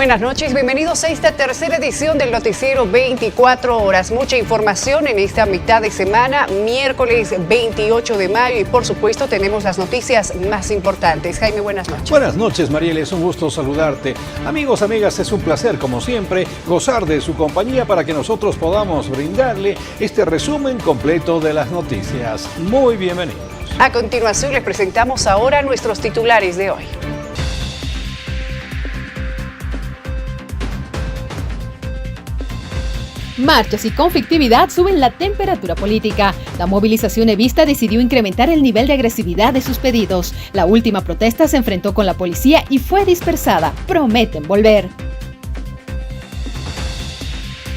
buenas noches. Bienvenidos a esta tercera edición del noticiero 24 horas. Mucha información en esta mitad de semana, miércoles 28 de mayo y por supuesto tenemos las noticias más importantes. Jaime, buenas noches. Buenas noches, Mariela. Es un gusto saludarte. Amigos, amigas, es un placer, como siempre, gozar de su compañía para que nosotros podamos brindarle este resumen completo de las noticias. Muy bienvenidos. A continuación les presentamos ahora nuestros titulares de hoy. Marchas y conflictividad suben la temperatura política. La movilización evista decidió incrementar el nivel de agresividad de sus pedidos. La última protesta se enfrentó con la policía y fue dispersada. Prometen volver.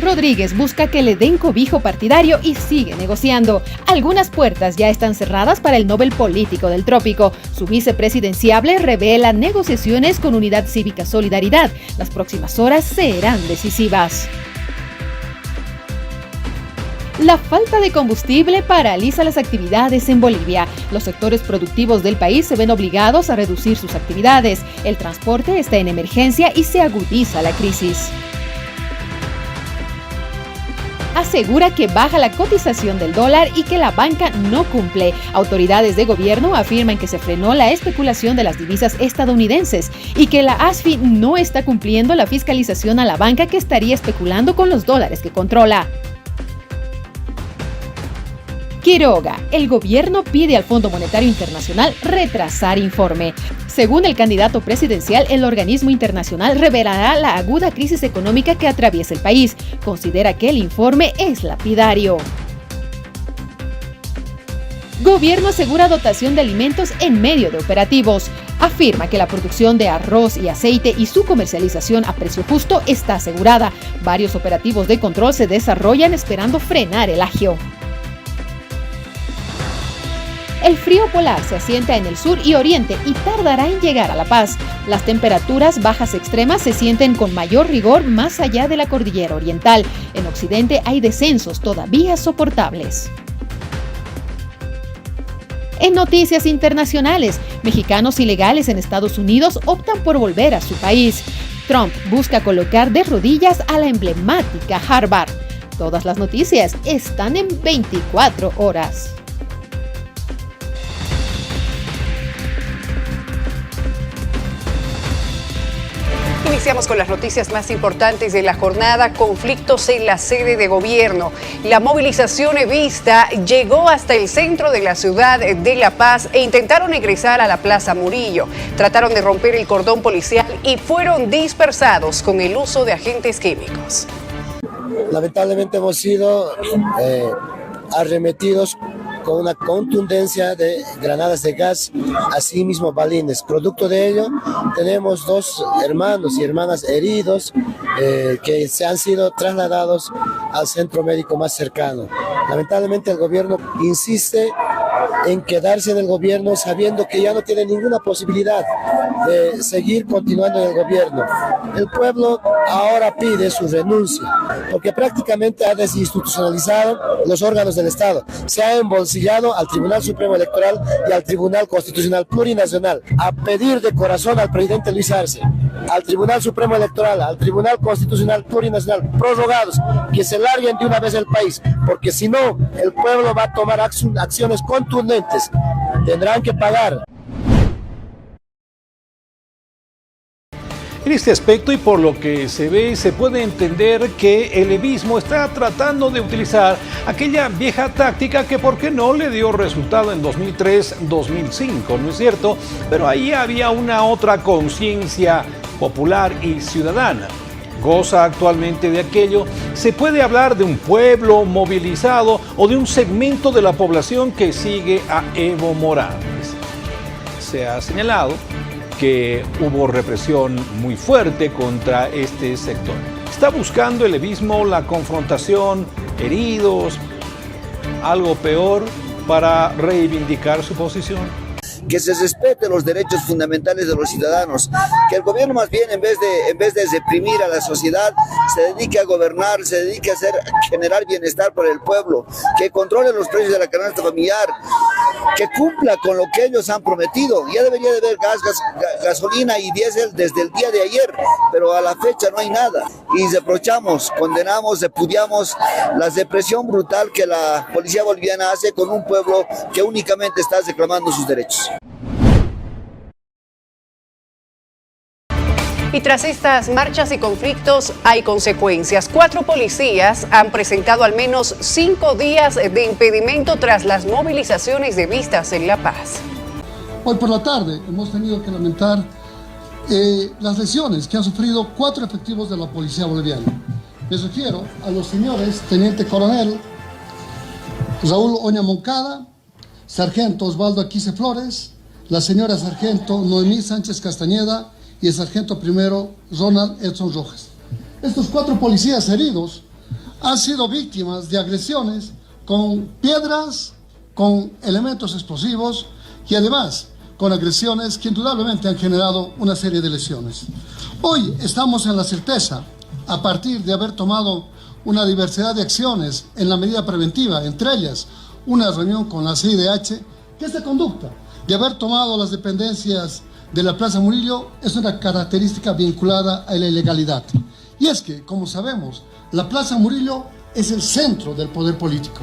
Rodríguez busca que le den cobijo partidario y sigue negociando. Algunas puertas ya están cerradas para el Nobel Político del Trópico. Su vicepresidenciable revela negociaciones con Unidad Cívica Solidaridad. Las próximas horas serán decisivas. La falta de combustible paraliza las actividades en Bolivia. Los sectores productivos del país se ven obligados a reducir sus actividades. El transporte está en emergencia y se agudiza la crisis. Asegura que baja la cotización del dólar y que la banca no cumple. Autoridades de gobierno afirman que se frenó la especulación de las divisas estadounidenses y que la ASFI no está cumpliendo la fiscalización a la banca que estaría especulando con los dólares que controla. Quiroga, el gobierno pide al Fondo Monetario Internacional retrasar informe. Según el candidato presidencial, el organismo internacional revelará la aguda crisis económica que atraviesa el país. Considera que el informe es lapidario. Gobierno asegura dotación de alimentos en medio de operativos. Afirma que la producción de arroz y aceite y su comercialización a precio justo está asegurada. Varios operativos de control se desarrollan esperando frenar el agio. El frío polar se asienta en el sur y oriente y tardará en llegar a La Paz. Las temperaturas bajas extremas se sienten con mayor rigor más allá de la cordillera oriental. En occidente hay descensos todavía soportables. En noticias internacionales, mexicanos ilegales en Estados Unidos optan por volver a su país. Trump busca colocar de rodillas a la emblemática Harvard. Todas las noticias están en 24 horas. Iniciamos con las noticias más importantes de la jornada. Conflictos en la sede de gobierno. La movilización evista llegó hasta el centro de la ciudad de La Paz e intentaron ingresar a la Plaza Murillo. Trataron de romper el cordón policial y fueron dispersados con el uso de agentes químicos. Lamentablemente hemos sido arremetidos con una contundencia de granadas de gas, asimismo balines. Producto de ello, tenemos 2 hermanos y hermanas heridos que se han sido trasladados al centro médico más cercano. Lamentablemente el gobierno insiste en quedarse en el gobierno sabiendo que ya no tiene ninguna posibilidad de seguir continuando en el gobierno. El pueblo ahora pide su renuncia porque prácticamente ha desinstitucionalizado los órganos del Estado. Se ha embolsillado al Tribunal Supremo Electoral y al Tribunal Constitucional Plurinacional a pedir de corazón al presidente Luis Arce, al Tribunal Supremo Electoral, al Tribunal Constitucional Plurinacional, prorrogados, que se larguen de una vez el país, porque si no, el pueblo va a tomar acciones contundentes. Tendrán que pagar. En este aspecto y por lo que se ve, se puede entender que el levismo está tratando de utilizar aquella vieja táctica que por qué no le dio resultado en 2003-2005, ¿no es cierto? Pero ahí había una otra conciencia popular y ciudadana. Goza actualmente de aquello. Se puede hablar de un pueblo movilizado o de un segmento de la población que sigue a Evo Morales. Se ha señalado que hubo represión muy fuerte contra este sector. ¿Está buscando el levismo la confrontación, heridos, algo peor para reivindicar su posición? que se respeten los derechos fundamentales de los ciudadanos, que el gobierno más bien en vez de reprimir a la sociedad, se dedique a gobernar, se dedique a generar bienestar para el pueblo, que controle los precios de la canasta familiar, que cumpla con lo que ellos han prometido. Ya debería de haber gasolina y diésel desde el día de ayer, pero a la fecha no hay nada. Y reprochamos, condenamos, repudiamos la represión brutal que la policía boliviana hace con un pueblo que únicamente está reclamando sus derechos. Y tras estas marchas y conflictos hay consecuencias. 4 policías han presentado al menos 5 días de impedimento tras las movilizaciones de vistas en La Paz. Hoy por la tarde hemos tenido que lamentar las lesiones que han sufrido 4 efectivos de la policía boliviana. Les refiero a los señores Teniente Coronel Raúl Oña Moncada, Sargento Osvaldo Aquise Flores, la señora Sargento Noemí Sánchez Castañeda y el sargento primero Ronald Edson Rojas. Estos 4 policías heridos han sido víctimas de agresiones con piedras, con elementos explosivos y además con agresiones que indudablemente han generado una serie de lesiones. Hoy estamos en la certeza, a partir de haber tomado una diversidad de acciones en la medida preventiva, entre ellas una reunión con la CIDH, que esta conducta de haber tomado las dependencias de la Plaza Murillo es una característica vinculada a la ilegalidad. Y es que, como sabemos, la Plaza Murillo es el centro del poder político,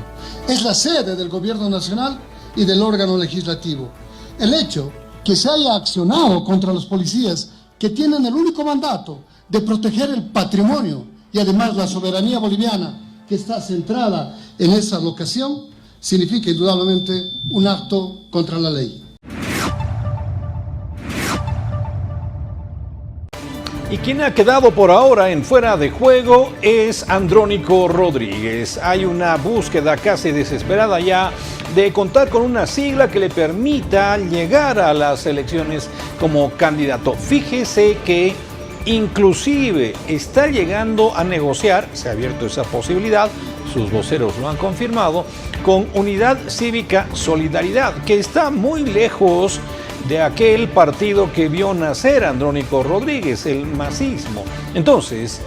es la sede del gobierno nacional y del órgano legislativo. El hecho que se haya accionado contra los policías que tienen el único mandato de proteger el patrimonio y además la soberanía boliviana que está centrada en esa locación, significa indudablemente un acto contra la ley. Y quien ha quedado por ahora en fuera de juego es Andrónico Rodríguez. Hay una búsqueda casi desesperada ya de contar con una sigla que le permita llegar a las elecciones como candidato. Fíjese que inclusive está llegando a negociar, se ha abierto esa posibilidad, sus voceros lo han confirmado, con Unidad Cívica Solidaridad, que está muy lejos de aquel partido que vio nacer a Andrónico Rodríguez, el masismo. Entonces,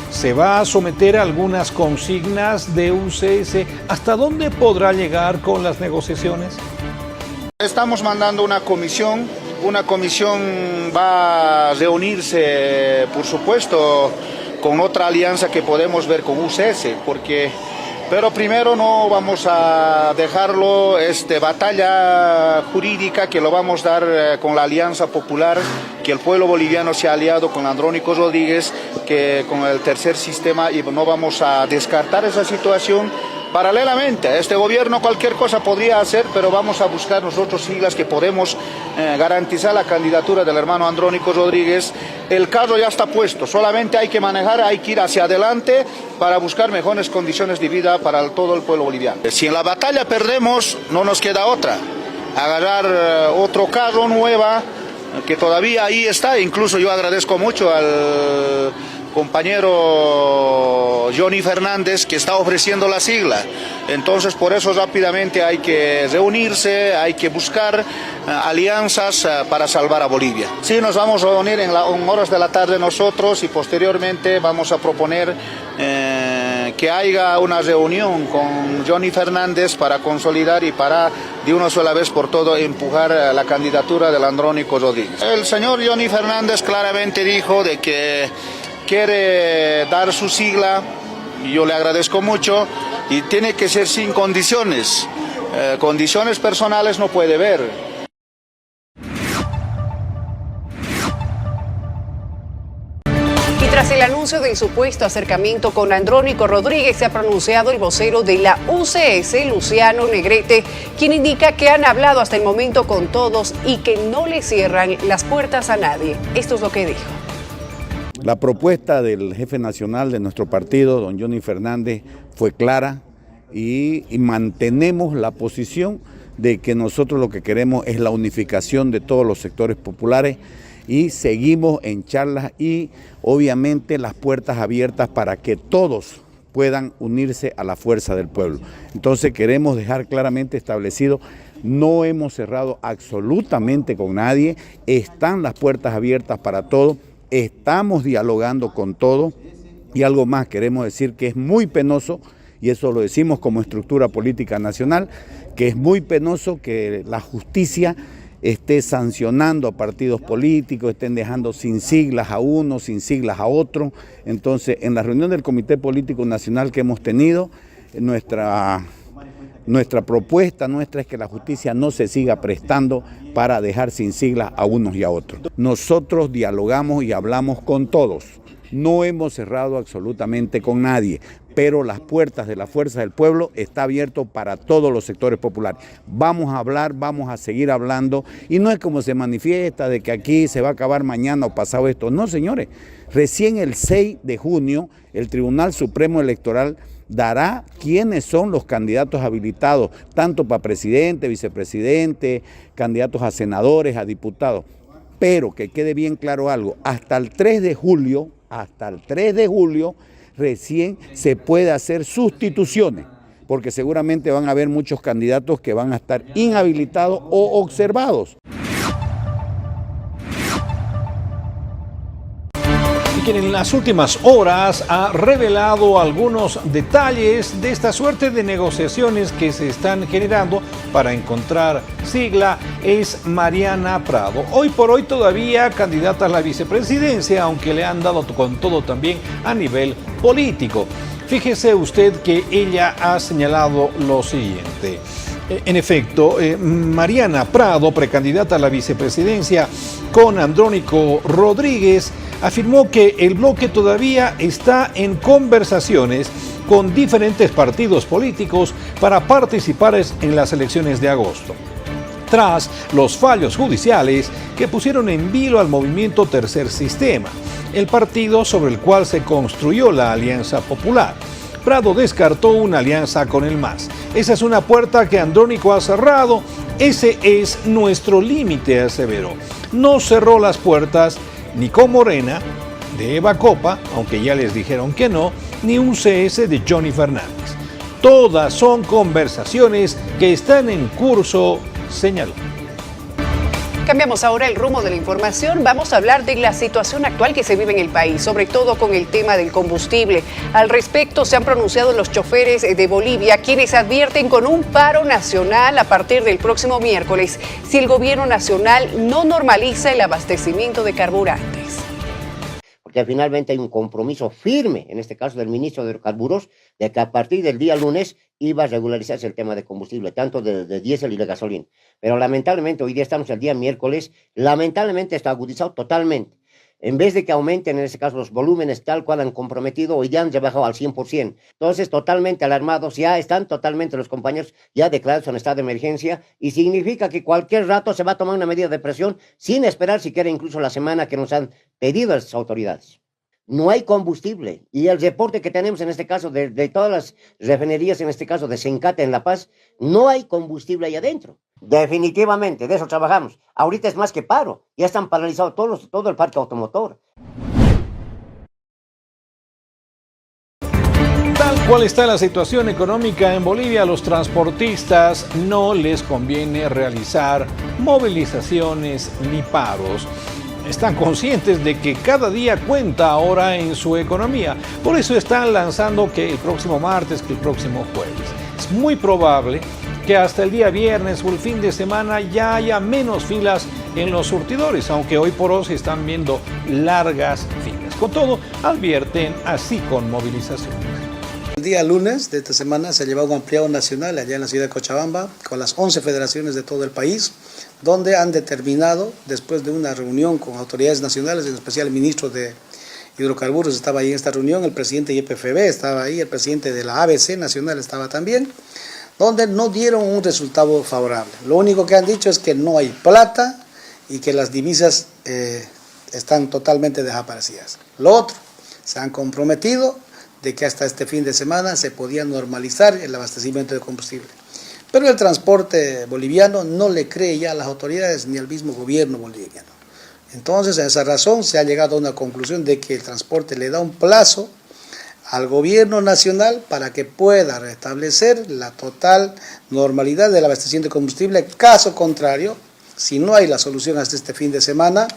se va a someter a algunas consignas de UCS. ¿Hasta dónde podrá llegar con las negociaciones? Estamos mandando una comisión va a reunirse, por supuesto, con otra alianza que podemos ver con UCS, pero primero no vamos a dejarlo batalla jurídica que lo vamos a dar con la Alianza Popular, que el pueblo boliviano se ha aliado con Andrónico Rodríguez, que con el tercer sistema, y no vamos a descartar esa situación. Paralelamente a este gobierno cualquier cosa podría hacer, pero vamos a buscar nosotros siglas que podemos garantizar la candidatura del hermano Andrónico Rodríguez. El carro ya está puesto, solamente hay que manejar, hay que ir hacia adelante para buscar mejores condiciones de vida para todo el pueblo boliviano. Si en la batalla perdemos, no nos queda otra, agarrar otro carro nueva, que todavía ahí está. Incluso yo agradezco mucho al compañero Johnny Fernández, que está ofreciendo la sigla. Entonces, por eso rápidamente hay que reunirse, hay que buscar alianzas para salvar a Bolivia. Sí, nos vamos a reunir en horas de la tarde nosotros, y posteriormente vamos a proponer que haya una reunión con Johnny Fernández para consolidar y para de una sola vez por todo empujar la candidatura del Andrónico Rodríguez. El señor Johnny Fernández claramente dijo de que quiere dar su sigla, y yo le agradezco mucho, y tiene que ser sin condiciones. Condiciones personales no puede ver. Y tras el anuncio del supuesto acercamiento con Andrónico Rodríguez, se ha pronunciado el vocero de la UCS, Luciano Negrete, quien indica que han hablado hasta el momento con todos y que no le cierran las puertas a nadie. Esto es lo que dijo. La propuesta del jefe nacional de nuestro partido, don Johnny Fernández, fue clara y mantenemos la posición de que nosotros lo que queremos es la unificación de todos los sectores populares, y seguimos en charlas y obviamente las puertas abiertas para que todos puedan unirse a la fuerza del pueblo. Entonces queremos dejar claramente establecido No hemos cerrado absolutamente con nadie, están las puertas abiertas para todo, estamos dialogando con todo y algo más queremos decir que es muy penoso, y eso lo decimos como estructura política nacional, que es muy penoso que la justicia esté sancionando a partidos políticos, estén dejando sin siglas a uno, sin siglas a otro. Entonces, en la reunión del Comité Político Nacional que hemos tenido, nuestra propuesta es que la justicia no se siga prestando para dejar sin siglas a unos y a otros. Nosotros dialogamos y hablamos con todos. No hemos cerrado absolutamente con nadie, pero las puertas de la Fuerza del Pueblo está abierto para todos los sectores populares. Vamos a hablar, vamos a seguir hablando, y no es como se manifiesta de que aquí se va a acabar mañana o pasado esto. No, señores, recién el 6 de junio el Tribunal Supremo Electoral dará quiénes son los candidatos habilitados, tanto para presidente, vicepresidente, candidatos a senadores, a diputados. Pero que quede bien claro algo, hasta el 3 de julio, recién se puede hacer sustituciones, porque seguramente van a haber muchos candidatos que van a estar inhabilitados o observados. Y quien en las últimas horas ha revelado algunos detalles de esta suerte de negociaciones que se están generando para encontrar sigla es Mariana Prado. Hoy por hoy todavía candidata a la vicepresidencia, aunque le han dado con todo también a nivel político. Fíjese usted que ella ha señalado lo siguiente. En efecto, Mariana Prado, precandidata a la vicepresidencia con Andrónico Rodríguez, afirmó que el bloque todavía está en conversaciones con diferentes partidos políticos para participar en las elecciones de agosto, tras los fallos judiciales que pusieron en vilo al movimiento Tercer Sistema, el partido sobre el cual se construyó la Alianza Popular. Prado descartó una alianza con el MAS. Esa es una puerta que Andrónico ha cerrado. Ese es nuestro límite, aseveró. No cerró las puertas ni con Morena, de Eva Copa, aunque ya les dijeron que no, ni un CS de Johnny Fernández. Todas son conversaciones que están en curso, señaló. Cambiamos ahora el rumbo de la información. Vamos a hablar de la situación actual que se vive en el país, sobre todo con el tema del combustible. Al respecto se han pronunciado los choferes de Bolivia, quienes advierten con un paro nacional a partir del próximo miércoles si el gobierno nacional no normaliza el abastecimiento de carburantes. Porque finalmente hay un compromiso firme, en este caso del ministro de Hidrocarburos, de que a partir del día lunes iba a regularizarse el tema de combustible, tanto de diésel y de gasolina. Pero lamentablemente, hoy día estamos el día miércoles, lamentablemente está agudizado totalmente. En vez de que aumenten, en este caso, los volúmenes tal cual han comprometido, hoy ya han rebajado al 100%. Entonces, totalmente alarmados, ya están totalmente los compañeros ya declarados en estado de emergencia, y significa que cualquier rato se va a tomar una medida de presión sin esperar siquiera incluso la semana que nos han pedido las autoridades. No hay combustible, y el reporte que tenemos en este caso de todas las refinerías, en este caso de Sencate en La Paz, no hay combustible ahí adentro. Definitivamente, de eso trabajamos. Ahorita es más que paro, ya están paralizados todo el parque automotor. Tal cual está la situación económica en Bolivia, a los transportistas no les conviene realizar movilizaciones ni paros. Están conscientes de que cada día cuenta ahora en su economía. Por eso están lanzando que el próximo martes, que el próximo jueves. Es muy probable que hasta el día viernes o el fin de semana ya haya menos filas en los surtidores, aunque hoy por hoy se están viendo largas filas. Con todo, advierten así con movilizaciones. El día lunes de esta semana se ha llevado un ampliado nacional allá en la ciudad de Cochabamba con las 11 federaciones de todo el país, donde han determinado, después de una reunión con autoridades nacionales, en especial el ministro de Hidrocarburos estaba ahí en esta reunión, el presidente de YPFB estaba ahí, el presidente de la ABC Nacional estaba también, donde no dieron un resultado favorable. Lo único que han dicho es que no hay plata y que las divisas están totalmente desaparecidas. Lo otro, se han comprometido de que hasta este fin de semana se podía normalizar el abastecimiento de combustible. Pero el transporte boliviano no le cree ya a las autoridades ni al mismo gobierno boliviano. Entonces, a esa razón se ha llegado a una conclusión de que el transporte le da un plazo al gobierno nacional para que pueda restablecer la total normalidad del abastecimiento de combustible. Caso contrario, si no hay la solución hasta este fin de semana,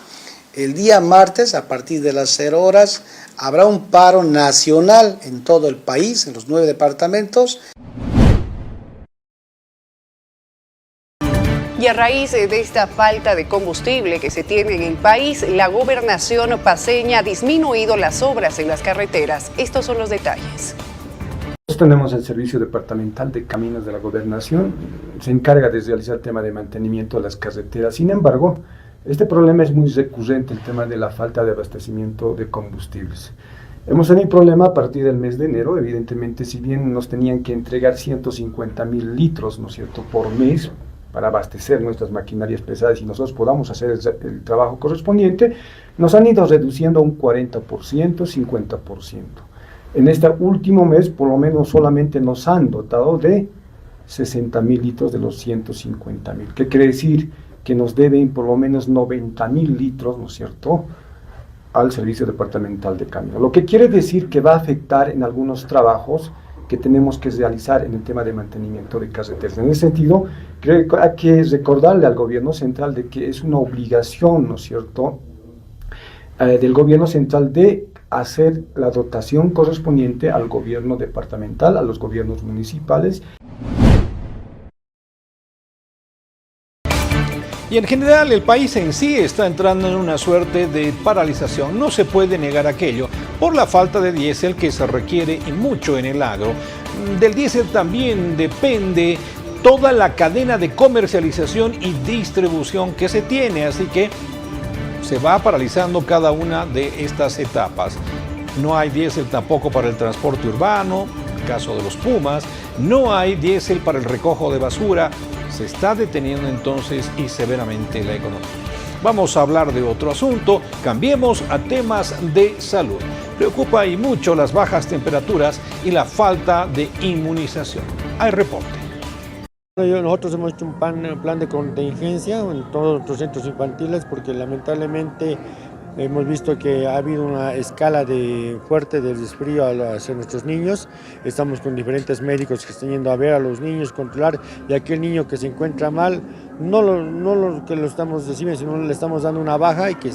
el día martes, a partir de las 0 horas, habrá un paro nacional en todo el país, en los 9 departamentos. Y a raíz de esta falta de combustible que se tiene en el país, la gobernación paceña ha disminuido las obras en las carreteras. Estos son los detalles. Tenemos el Servicio Departamental de Caminos de la Gobernación, se encarga de realizar el tema de mantenimiento de las carreteras. Sin embargo, este problema es muy recurrente, el tema de la falta de abastecimiento de combustibles. Hemos tenido problema a partir del mes de enero, evidentemente, si bien nos tenían que entregar 150.000 litros, ¿no es cierto?, por mes, para abastecer nuestras maquinarias pesadas y nosotros podamos hacer el trabajo correspondiente, nos han ido reduciendo a un 40%, 50%. En este último mes, por lo menos solamente nos han dotado de 60.000 litros de los 150.000. ¿Qué quiere decir? Que nos deben por lo menos 90.000 litros, ¿no es cierto?, al Servicio Departamental de Caminos. Lo que quiere decir que va a afectar en algunos trabajos que tenemos que realizar en el tema de mantenimiento de carreteras. En ese sentido, creo que hay que recordarle al gobierno central de que es una obligación, ¿no es cierto?, del gobierno central de hacer la dotación correspondiente al gobierno departamental, a los gobiernos municipales. Y en general el país en sí está entrando en una suerte de paralización. No se puede negar aquello por la falta de diésel que se requiere y mucho en el agro. Del diésel también depende toda la cadena de comercialización y distribución que se tiene, así que se va paralizando cada una de estas etapas. No hay diésel tampoco para el transporte urbano, el caso de los Pumas, no hay diésel para el recojo de basura. Se está deteniendo entonces y severamente la economía. Vamos a hablar de otro asunto, cambiemos a temas de salud. Preocupa y mucho las bajas temperaturas y la falta de inmunización. Hay reporte. Nosotros hemos hecho un plan de contingencia en todos nuestros centros infantiles porque lamentablemente hemos visto que ha habido una escala fuerte de resfrío hacia nuestros niños. Estamos con diferentes médicos que están yendo a ver a los niños, controlar, y aquel niño que se encuentra mal, no lo que lo estamos recibiendo, sino le estamos dando una baja y que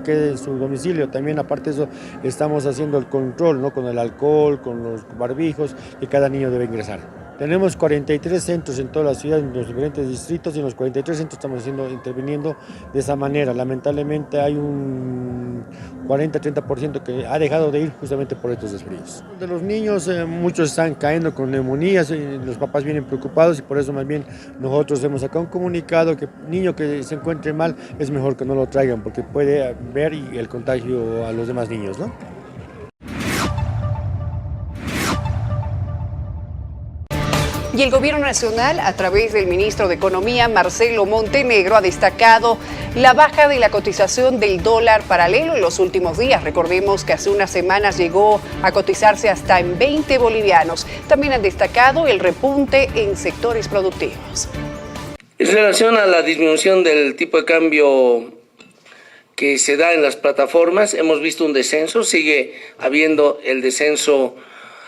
quede en su domicilio. También, aparte de eso, estamos haciendo el control, ¿no?, con el alcohol, con los barbijos, que cada niño debe ingresar. Tenemos 43 centros en toda la ciudad, en los diferentes distritos, y en los 43 centros estamos interviniendo de esa manera. Lamentablemente hay un 40-30% que ha dejado de ir justamente por estos resfríos. De los niños, muchos están cayendo con neumonías, los papás vienen preocupados y por eso más bien nosotros hemos sacado un comunicado que niño que se encuentre mal es mejor que no lo traigan porque puede ver el contagio a los demás niños, ¿no? Y el Gobierno Nacional, a través del ministro de Economía, Marcelo Montenegro, ha destacado la baja de la cotización del dólar paralelo en los últimos días. Recordemos que hace unas semanas llegó a cotizarse hasta en 20 bolivianos. También han destacado el repunte en sectores productivos. En relación a la disminución del tipo de cambio que se da en las plataformas, hemos visto un descenso, sigue habiendo el descenso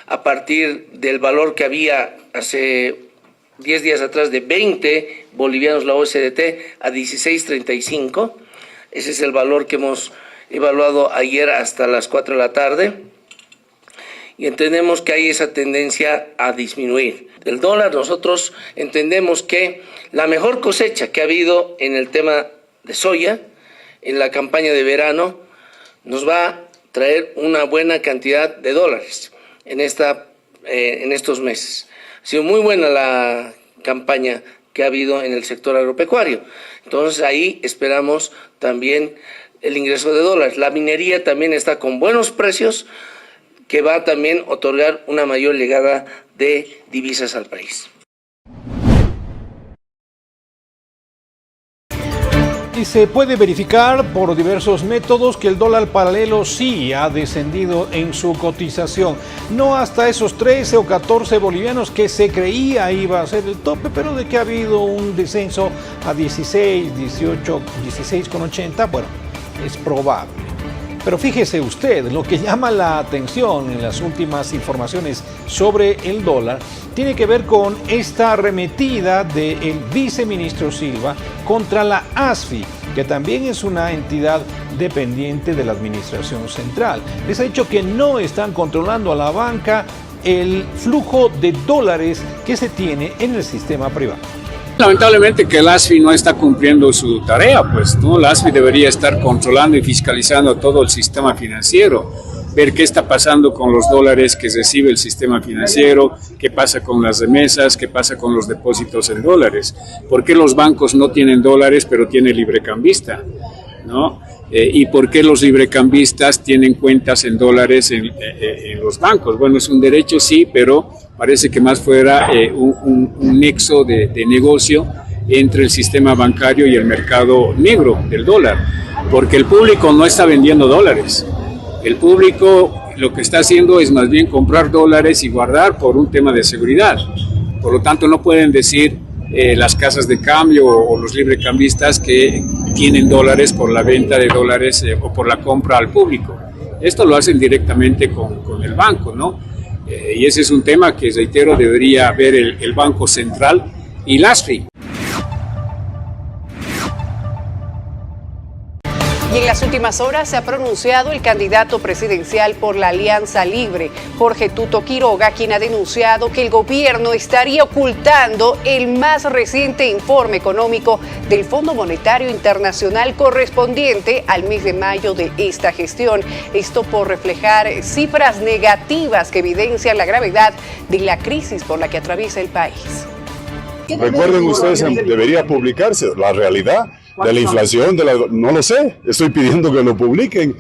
a partir del valor que había hace 10 días atrás de 20 bolivianos la USDT a 16.35. Ese es el valor que hemos evaluado ayer hasta las 4 de la tarde. Y entendemos que hay esa tendencia a disminuir. Del dólar, nosotros entendemos que la mejor cosecha que ha habido en el tema de soya, en la campaña de verano, nos va a traer una buena cantidad de dólares en estos meses. Ha sido muy buena la campaña que ha habido en el sector agropecuario. Entonces ahí esperamos también el ingreso de dólares. La minería también está con buenos precios, que va a también otorgar una mayor llegada de divisas al país. Y se puede verificar por diversos métodos que el dólar paralelo sí ha descendido en su cotización. No hasta esos 13 o 14 bolivianos que se creía iba a ser el tope, pero de que ha habido un descenso a 16, 18, 16,80, bueno, es probable. Pero fíjese usted, lo que llama la atención en las últimas informaciones sobre el dólar tiene que ver con esta arremetida del viceministro Silva contra la ASFI, que también es una entidad dependiente de la administración central. Les ha dicho que no están controlando a la banca el flujo de dólares que se tiene en el sistema privado. Lamentablemente que el ASFI no está cumpliendo su tarea, pues, ¿no? La ASFI debería estar controlando y fiscalizando todo el sistema financiero, ver qué está pasando con los dólares que recibe el sistema financiero, qué pasa con las remesas, qué pasa con los depósitos en dólares, por qué los bancos no tienen dólares pero tienen librecambista, ¿no? Y por qué los librecambistas tienen cuentas en dólares en los bancos. Bueno, es un derecho, sí, pero parece que más fuera un nexo de negocio entre el sistema bancario y el mercado negro del dólar, porque el público no está vendiendo dólares. El público lo que está haciendo es más bien comprar dólares y guardar por un tema de seguridad. Por lo tanto, no pueden decir las casas de cambio o los librecambistas que tienen dólares por la venta de dólares o por la compra al público. Esto lo hacen directamente con el banco, ¿no? Y ese es un tema que, reitero, debería ver el Banco Central y la ASFI. Y en las últimas horas se ha pronunciado el candidato presidencial por la Alianza Libre, Jorge Tuto Quiroga, quien ha denunciado que el gobierno estaría ocultando el más reciente informe económico del Fondo Monetario Internacional correspondiente al mes de mayo de esta gestión. Esto por reflejar cifras negativas que evidencian la gravedad de la crisis por la que atraviesa el país. Recuerden ustedes, debería publicarse la realidad de la inflación, no lo sé, estoy pidiendo que lo publiquen.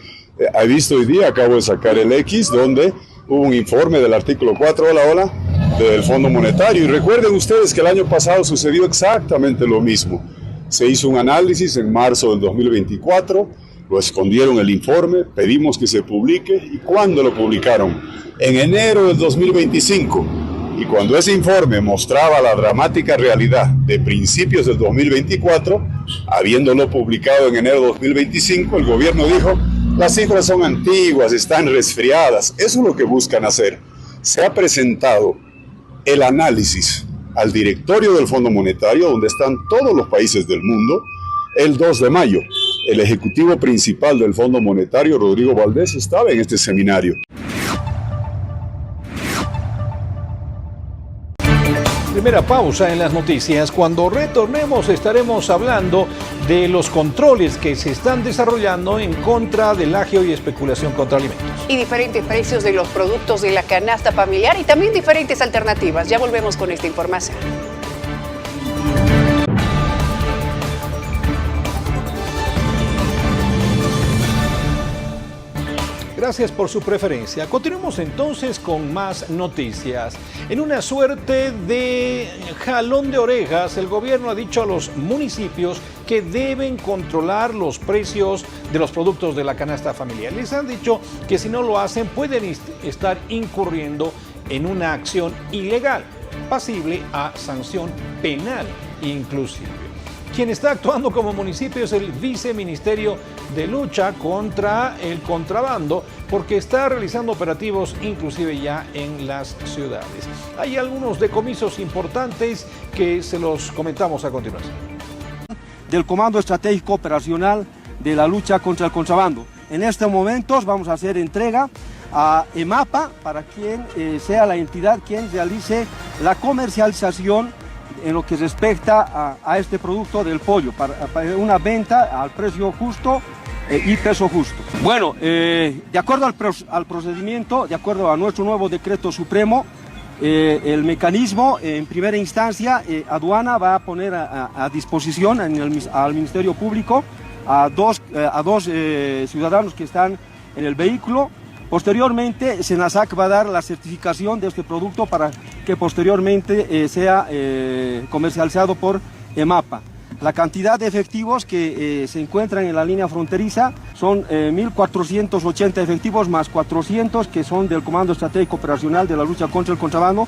He visto hoy día, acabo de sacar el X, donde hubo un informe del artículo 4, hola, del Fondo Monetario. Y recuerden ustedes que el año pasado sucedió exactamente lo mismo. Se hizo un análisis en marzo del 2024, lo escondieron el informe, pedimos que se publique. ¿Y cuándo lo publicaron? En enero del 2025. Y cuando ese informe mostraba la dramática realidad de principios del 2024, habiéndolo publicado en enero de 2025, el gobierno dijo, las cifras son antiguas, están resfriadas. Eso es lo que buscan hacer. Se ha presentado el análisis al directorio del Fondo Monetario, donde están todos los países del mundo, el 2 de mayo. El ejecutivo principal del Fondo Monetario, Rodrigo Valdés, estaba en este seminario. Primera pausa en las noticias. Cuando retornemos estaremos hablando de los controles que se están desarrollando en contra del agio y especulación contra alimentos. Y diferentes precios de los productos de la canasta familiar y también diferentes alternativas. Ya volvemos con esta información. Gracias por su preferencia. Continuemos entonces con más noticias. En una suerte de jalón de orejas, el gobierno ha dicho a los municipios que deben controlar los precios de los productos de la canasta familiar. Les han dicho que si no lo hacen pueden estar incurriendo en una acción ilegal, pasible a sanción penal inclusive. Quien está actuando como municipio es el Viceministerio de Lucha contra el Contrabando, porque está realizando operativos inclusive ya en las ciudades. Hay algunos decomisos importantes que se los comentamos a continuación. Del Comando Estratégico Operacional de la Lucha contra el Contrabando. En estos momentos vamos a hacer entrega a EMAPA para quien sea la entidad quien realice la comercialización en lo que respecta a este producto del pollo, para una venta al precio justo y peso justo. Bueno, de acuerdo al procedimiento, de acuerdo a nuestro nuevo decreto supremo, el mecanismo en primera instancia, aduana va a poner a disposición al Ministerio Público a dos ciudadanos que están en el vehículo. Posteriormente, SENASAC va a dar la certificación de este producto para que posteriormente sea comercializado por EMAPA. La cantidad de efectivos que se encuentran en la línea fronteriza son 1.480 efectivos más 400 que son del Comando Estratégico Operacional de la Lucha contra el Contrabando.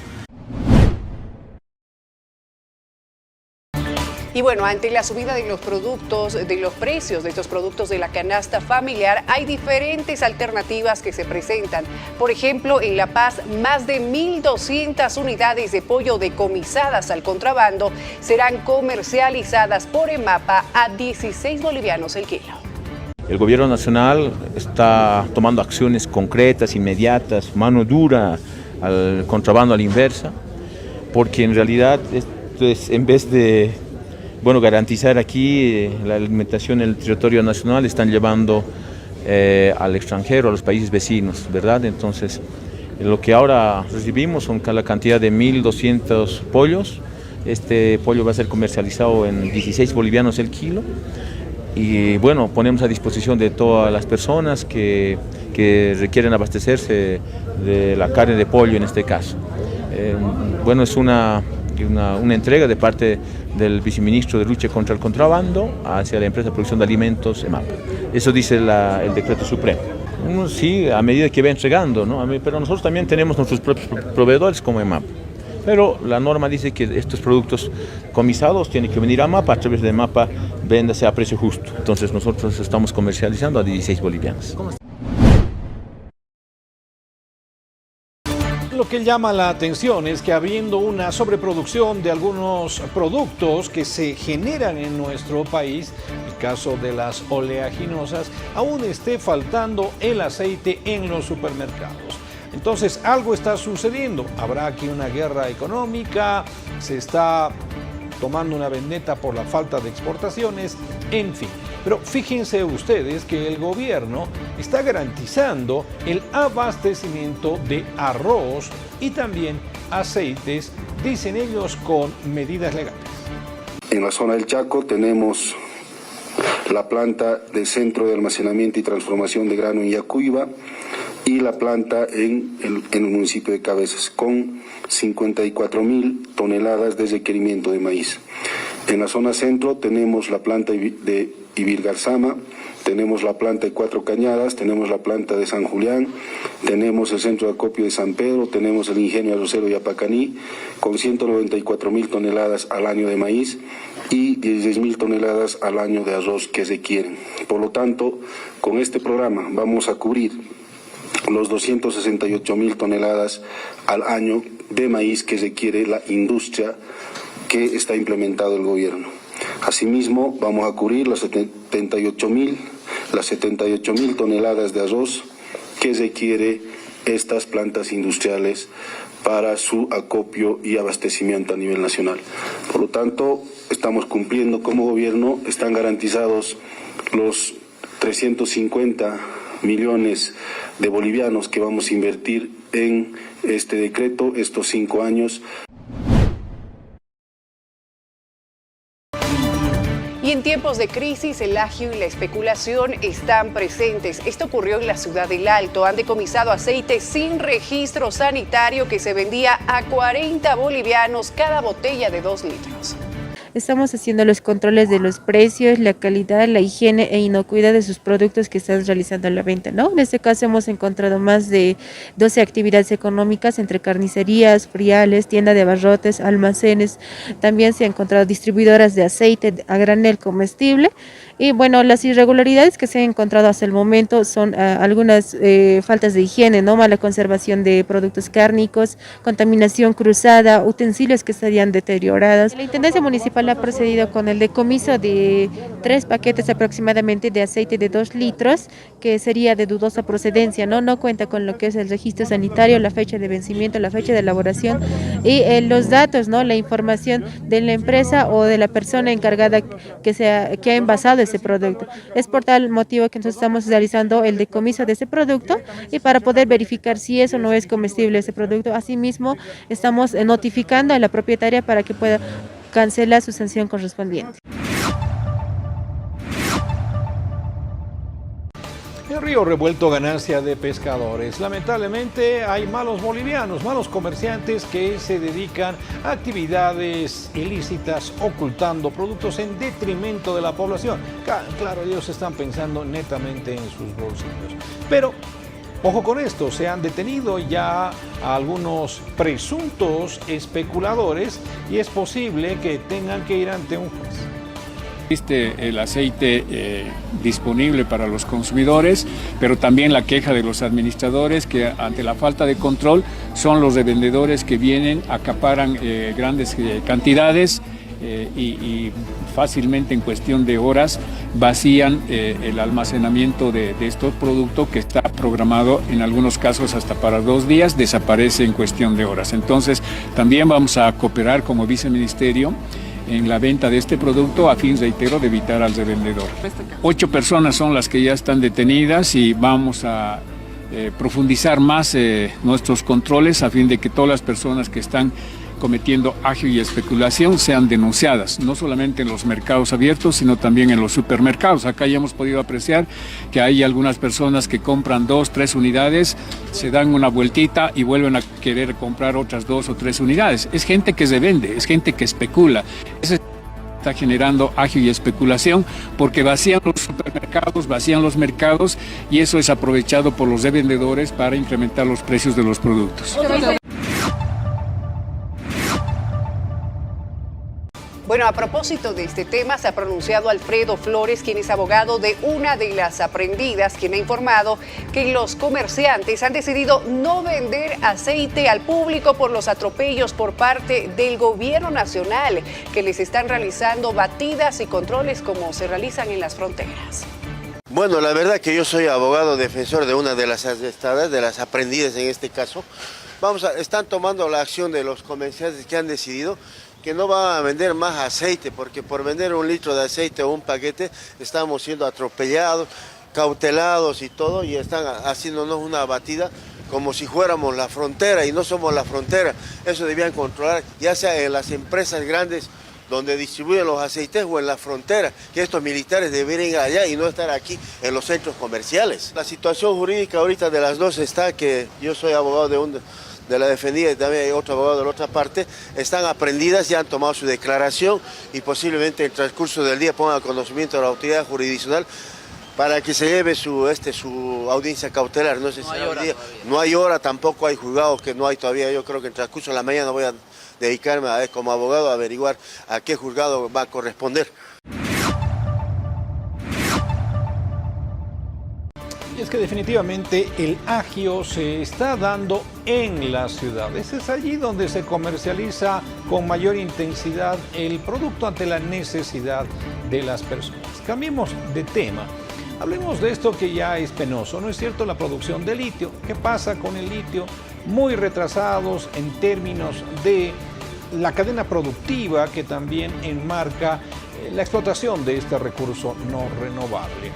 Y bueno, ante la subida de los precios de estos productos de la canasta familiar, hay diferentes alternativas que se presentan. Por ejemplo, en La Paz, más de 1.200 unidades de pollo decomisadas al contrabando serán comercializadas por EMAPA a 16 bolivianos el kilo. El gobierno nacional está tomando acciones concretas, inmediatas, mano dura al contrabando a la inversa, porque en realidad esto es, en vez de garantizar aquí la alimentación en el territorio nacional, están llevando al extranjero, a los países vecinos, ¿verdad? Entonces, lo que ahora recibimos son la cantidad de 1.200 pollos. Este pollo va a ser comercializado en 16 bolivianos el kilo. Y bueno, ponemos a disposición de todas las personas que requieren abastecerse de la carne de pollo en este caso. Es una entrega de parte del viceministro de Lucha contra el Contrabando hacia la empresa de producción de alimentos EMAPA. Eso dice el decreto supremo. Sí, a medida que va entregando, ¿no? Pero nosotros también tenemos nuestros propios proveedores como EMAPA. Pero la norma dice que estos productos comisados tienen que venir a EMAPA, a través de EMAPA véndase a precio justo. Entonces nosotros estamos comercializando a 16 bolivianos. Lo que llama la atención es que habiendo una sobreproducción de algunos productos que se generan en nuestro país, el caso de las oleaginosas, aún esté faltando el aceite en los supermercados. Entonces algo está sucediendo, habrá aquí una guerra económica, se está tomando una vendetta por la falta de exportaciones, en fin. Pero fíjense ustedes que el gobierno está garantizando el abastecimiento de arroz y también aceites, dicen ellos, con medidas legales. En la zona del Chaco tenemos la planta del Centro de Almacenamiento y Transformación de Grano en Yacuiba y la planta en el municipio de Cabezas, con 54.000 toneladas de requerimiento de maíz. En la zona centro tenemos la planta de Ibilgarzama, tenemos la planta de Cuatro Cañadas, tenemos la planta de San Julián, tenemos el centro de acopio de San Pedro, tenemos el ingenio arrocero Yapacaní, con 194.000 toneladas al año de maíz y 16.000 toneladas al año de arroz que requieren. Por lo tanto, con este programa vamos a cubrir los 268.000 toneladas al año de maíz que requiere la industria que está implementado el gobierno. Asimismo, vamos a cubrir las 78.000 toneladas de arroz que requiere estas plantas industriales para su acopio y abastecimiento a nivel nacional. Por lo tanto, estamos cumpliendo como gobierno, están garantizados los 350 millones de bolivianos que vamos a invertir en este decreto estos 5 años. Y en tiempos de crisis, el agio y la especulación están presentes. Esto ocurrió en la ciudad del Alto. Han decomisado aceite sin registro sanitario que se vendía a 40 bolivianos cada botella de 2 litros. Estamos haciendo los controles de los precios, la calidad, la higiene e inocuidad de sus productos que están realizando la venta, ¿no? En este caso hemos encontrado más de 12 actividades económicas entre carnicerías, friales, tienda de abarrotes, almacenes. También se han encontrado distribuidoras de aceite a granel comestible. Y bueno, las irregularidades que se han encontrado hasta el momento son algunas faltas de higiene, ¿no? Mala conservación de productos cárnicos, contaminación cruzada, utensilios que estarían deteriorados. La Intendencia Municipal ha procedido con el decomiso de 3 paquetes aproximadamente de aceite de 2 litros, que sería de dudosa procedencia, ¿no? No cuenta con lo que es el registro sanitario, la fecha de vencimiento, la fecha de elaboración y los datos, ¿no? La información de la empresa o de la persona encargada que ha envasado ese producto. Es por tal motivo que nosotros estamos realizando el decomiso de ese producto y para poder verificar si eso no es comestible ese producto. Asimismo, estamos notificando a la propietaria para que pueda cancelar su sanción correspondiente. El río revuelto, ganancia de pescadores. Lamentablemente hay malos bolivianos, malos comerciantes que se dedican a actividades ilícitas ocultando productos en detrimento de la población. Claro, ellos están pensando netamente en sus bolsillos. Pero Ojo con esto, se han detenido ya a algunos presuntos especuladores y es posible que tengan que ir ante un juez. Existe el aceite disponible para los consumidores, pero también la queja de los administradores que ante la falta de control son los revendedores que vienen, acaparan grandes cantidades y fácilmente en cuestión de horas vacían el almacenamiento de estos productos que está programado en algunos casos hasta para 2 días, desaparece en cuestión de horas. Entonces también vamos a cooperar como viceministerio en la venta de este producto a fin, reitero, de evitar al revendedor. 8 personas son las que ya están detenidas y vamos a profundizar más nuestros controles a fin de que todas las personas que están cometiendo agio y especulación sean denunciadas, no solamente en los mercados abiertos, sino también en los supermercados. Acá ya hemos podido apreciar que hay algunas personas que compran 2, 3 unidades, se dan una vueltita y vuelven a querer comprar otras 2 o 3 unidades. Es gente que se vende, es gente que especula. Eso está generando agio y especulación porque vacían los supermercados, vacían los mercados y eso es aprovechado por los revendedores para incrementar los precios de los productos. Bueno, a propósito de este tema, se ha pronunciado Alfredo Flores, quien es abogado de una de las aprendidas, quien ha informado que los comerciantes han decidido no vender aceite al público por los atropellos por parte del gobierno nacional, que les están realizando batidas y controles como se realizan en las fronteras. Bueno, la verdad que yo soy abogado defensor de una de las arrestadas, de las aprendidas en este caso. Están tomando la acción de los comerciantes que han decidido que no van a vender más aceite, porque por vender 1 litro de aceite o un paquete estamos siendo atropellados, cautelados y todo, y están haciéndonos una batida como si fuéramos la frontera, y no somos la frontera. Eso debían controlar, ya sea en las empresas grandes donde distribuyen los aceites o en la frontera, que estos militares deberían ir allá y no estar aquí en los centros comerciales. La situación jurídica ahorita de las dos está que yo soy abogado de la defendida y también hay otro abogado de la otra parte, están aprendidas, ya han tomado su declaración y posiblemente en el transcurso del día pongan a conocimiento a la autoridad jurisdiccional para que se lleve su audiencia cautelar. No sé si no hay hora, tampoco hay juzgados, que no hay todavía. Yo creo que en el transcurso de la mañana voy a dedicarme como abogado a averiguar a qué juzgado va a corresponder. Es que definitivamente el agio se está dando en las ciudades. Es allí donde se comercializa con mayor intensidad el producto ante la necesidad de las personas. Cambiemos de tema. Hablemos de esto que ya es penoso, ¿no es cierto? La producción de litio. ¿Qué pasa con el litio? Muy retrasados en términos de la cadena productiva que también enmarca la explotación de este recurso no renovable.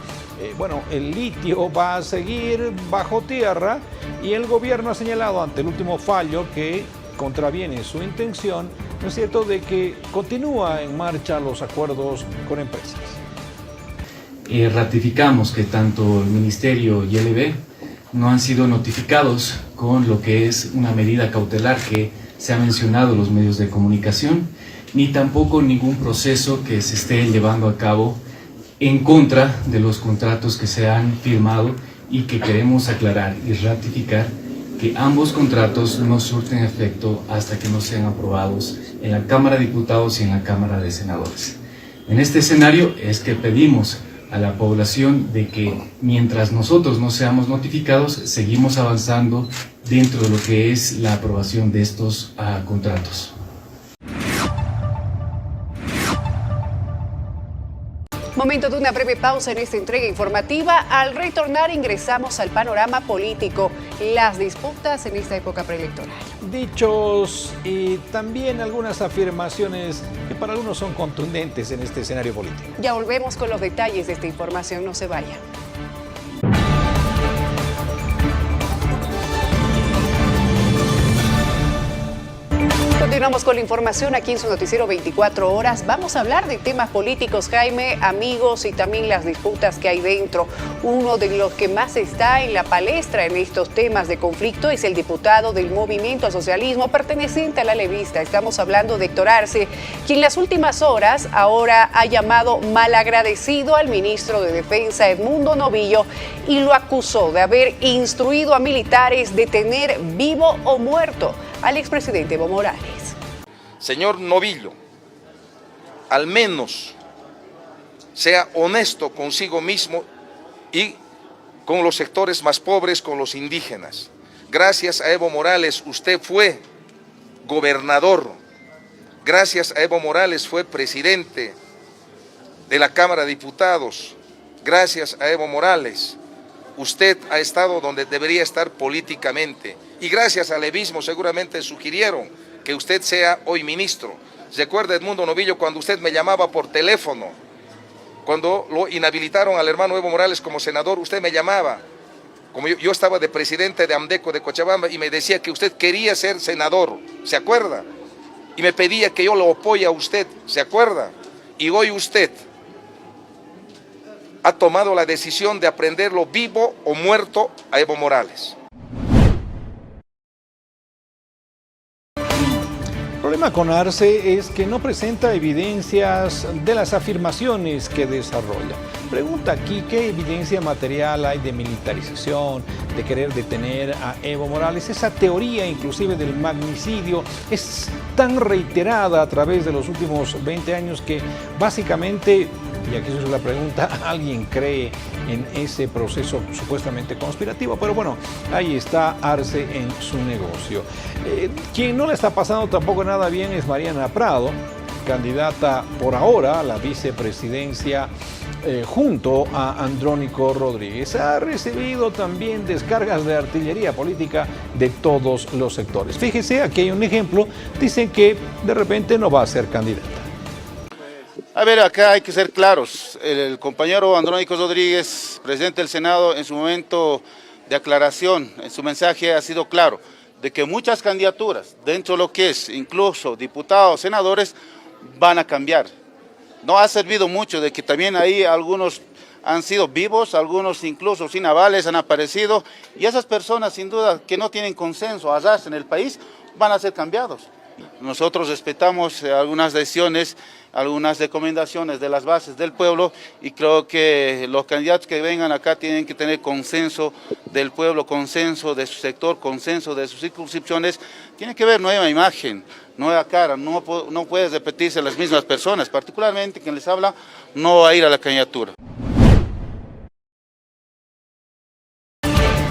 Bueno, el litio va a seguir bajo tierra y el gobierno ha señalado ante el último fallo que contraviene su intención, ¿no es cierto?, de que continúa en marcha los acuerdos con empresas. Ratificamos que tanto el Ministerio y el EB no han sido notificados con lo que es una medida cautelar que se ha mencionado en los medios de comunicación, ni tampoco ningún proceso que se esté llevando a cabo en contra de los contratos que se han firmado y que queremos aclarar y ratificar que ambos contratos no surten efecto hasta que no sean aprobados en la Cámara de Diputados y en la Cámara de Senadores. En este escenario es que pedimos a la población de que mientras nosotros no seamos notificados, seguimos avanzando dentro de lo que es la aprobación de estos contratos. Momento de una breve pausa en esta entrega informativa. Al retornar ingresamos al panorama político, las disputas en esta época preelectoral. Dichos y también algunas afirmaciones que para algunos son contundentes en este escenario político. Ya volvemos con los detalles de esta información, no se vayan. Continuamos con la información aquí en su noticiero 24 horas. Vamos a hablar de temas políticos, Jaime, amigos, y también las disputas que hay dentro. Uno de los que más está en la palestra en estos temas de conflicto es el diputado del Movimiento al Socialismo perteneciente a la Levista. Estamos hablando de Héctor Arce, quien en las últimas horas ahora ha llamado malagradecido al ministro de Defensa, Edmundo Novillo, y lo acusó de haber instruido a militares de tener vivo o muerto al expresidente Evo Morales. Señor Novillo, al menos sea honesto consigo mismo y con los sectores más pobres, con los indígenas. Gracias a Evo Morales usted fue gobernador, gracias a Evo Morales fue presidente de la Cámara de Diputados, gracias a Evo Morales usted ha estado donde debería estar políticamente, y gracias al levismo seguramente sugirieron que usted sea hoy ministro. ¿Recuerda, Edmundo Novillo, cuando usted me llamaba por teléfono? Cuando lo inhabilitaron al hermano Evo Morales como senador, usted me llamaba, como yo estaba de presidente de AMDECO de Cochabamba, y me decía que usted quería ser senador, ¿se acuerda? Y me pedía que yo lo apoye a usted, ¿se acuerda? Y hoy usted ha tomado la decisión de aprenderlo vivo o muerto a Evo Morales. El problema con Arce es que no presenta evidencias de las afirmaciones que desarrolla. Pregunta aquí qué evidencia material hay de militarización, de querer detener a Evo Morales. Esa teoría inclusive del magnicidio es tan reiterada a través de los últimos 20 años que básicamente, y aquí surge la pregunta, ¿alguien cree en ese proceso supuestamente conspirativo? Pero bueno, ahí está Arce en su negocio. Quien no le está pasando tampoco nada bien es Mariana Prado, candidata por ahora a la vicepresidencia junto a Andrónico Rodríguez. Ha recibido también descargas de artillería política de todos los sectores. Fíjese, aquí hay un ejemplo, dicen que de repente no va a ser candidata. A ver, acá hay que ser claros. El compañero Andrónico Rodríguez, presidente del Senado, en su momento de aclaración, en su mensaje ha sido claro, de que muchas candidaturas, dentro de lo que es incluso diputados, senadores, van a cambiar. No ha servido mucho de que también ahí algunos han sido vivos, algunos incluso sin avales han aparecido, y esas personas sin duda que no tienen consenso, arrastre en el país, van a ser cambiados. Nosotros respetamos algunas decisiones, algunas recomendaciones de las bases del pueblo, y creo que los candidatos que vengan acá tienen que tener consenso del pueblo, consenso de su sector, consenso de sus circunscripciones. Tiene que haber nueva imagen, nueva cara, no puede repetirse las mismas personas, particularmente quien les habla no va a ir a la candidatura.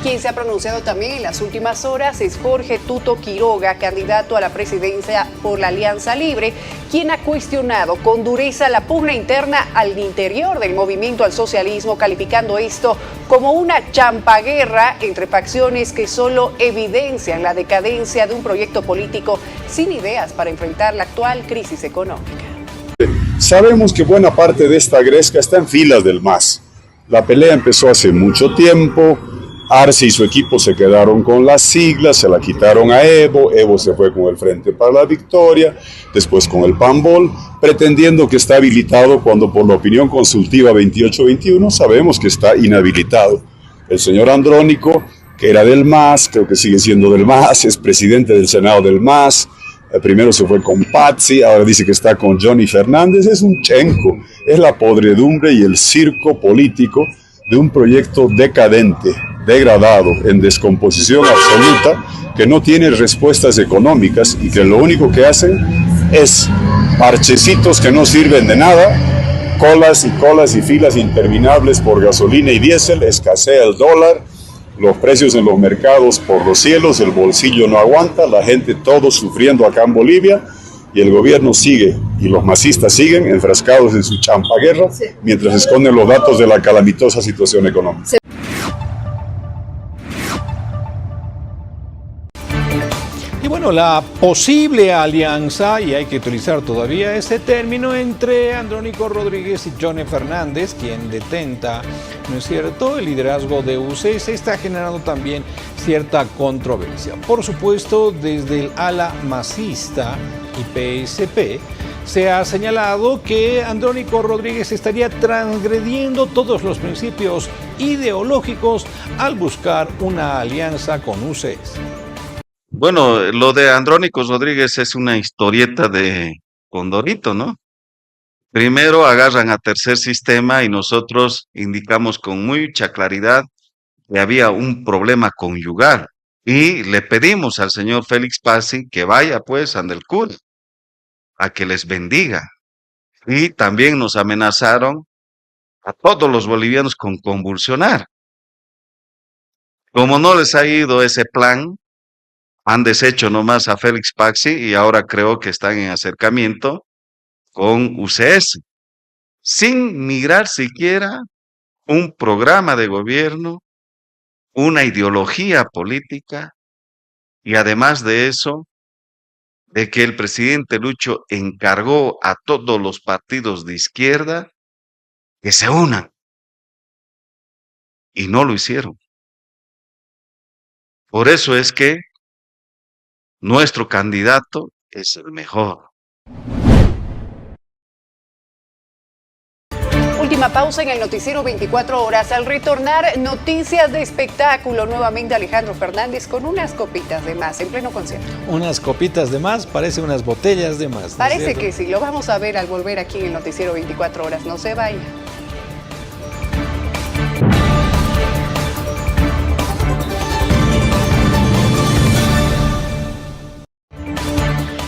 Quien se ha pronunciado también en las últimas horas es Jorge Tuto Quiroga, candidato a la presidencia por la Alianza Libre, quien ha cuestionado con dureza la pugna interna al interior del movimiento al socialismo, calificando esto como una champaguerra entre facciones que solo evidencian la decadencia de un proyecto político sin ideas para enfrentar la actual crisis económica. Sabemos que buena parte de esta gresca está en filas del MAS. La pelea empezó hace mucho tiempo. Arce y su equipo se quedaron con las siglas, se la quitaron a Evo, Evo se fue con el Frente para la Victoria, después con el PANBOL, pretendiendo que está habilitado cuando por la opinión consultiva 2821 sabemos que está inhabilitado. El señor Andrónico, que era del MAS, creo que sigue siendo del MAS, es presidente del Senado del MAS, primero se fue con Pazzi, ahora dice que está con Johnny Fernández, es un chenco, es la podredumbre y el circo político de un proyecto decadente, degradado, en descomposición absoluta, que no tiene respuestas económicas y que lo único que hacen es parchecitos que no sirven de nada, colas y filas interminables por gasolina y diésel, escasea el dólar, los precios en los mercados por los cielos, el bolsillo no aguanta, la gente todos sufriendo acá en Bolivia, y el gobierno sigue, y los masistas siguen enfrascados en su champaguerra, mientras esconden los datos de la calamitosa situación económica. Y bueno, la posible alianza, y hay que utilizar todavía ese término, entre Andrónico Rodríguez y Johnny Fernández, quien detenta, ¿no es cierto?, el liderazgo de UCS, está generando también cierta controversia. Por supuesto, desde el ala masista y PSP se ha señalado que Andrónico Rodríguez estaría transgrediendo todos los principios ideológicos al buscar una alianza con UCS. Bueno, lo de Andrónico Rodríguez es una historieta de Condorito, ¿no? Primero agarran a Tercer Sistema y nosotros indicamos con mucha claridad que había un problema conyugal y le pedimos al señor Félix Pazzi que vaya pues ante el cura a que les bendiga. Y también nos amenazaron a todos los bolivianos con convulsionar. Como no les ha ido ese plan, han deshecho nomás a Félix Pazzi y ahora creo que están en acercamiento con UCS, sin migrar siquiera un programa de gobierno, una ideología política, y además de eso, de que el presidente Lucho encargó a todos los partidos de izquierda que se unan, y no lo hicieron. Por eso es que nuestro candidato es el mejor. Última pausa en el noticiero 24 horas. Al retornar, noticias de espectáculo. Nuevamente Alejandro Fernández con unas copitas de más en pleno concierto. Unas copitas de más, parece unas botellas de más. ¿No Parece que sí, lo vamos a ver al volver aquí en el noticiero 24 horas. No se vaya.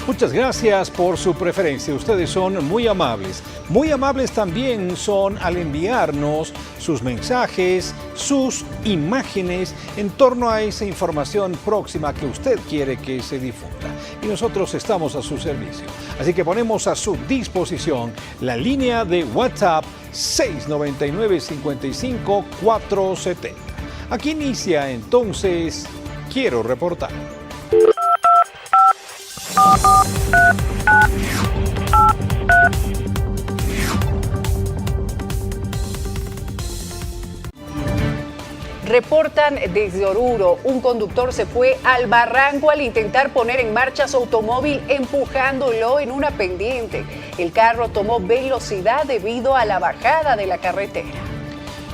Muchas gracias por su preferencia. Ustedes son muy amables. Muy amables también son al enviarnos sus mensajes, sus imágenes en torno a esa información próxima que usted quiere que se difunda. Y nosotros estamos a su servicio. Así que ponemos a su disposición la línea de WhatsApp 699-55-470. Aquí inicia entonces Quiero Reportar. Reportan desde Oruro, un conductor se fue al barranco al intentar poner en marcha su automóvil empujándolo en una pendiente. El carro tomó velocidad debido a la bajada de la carretera.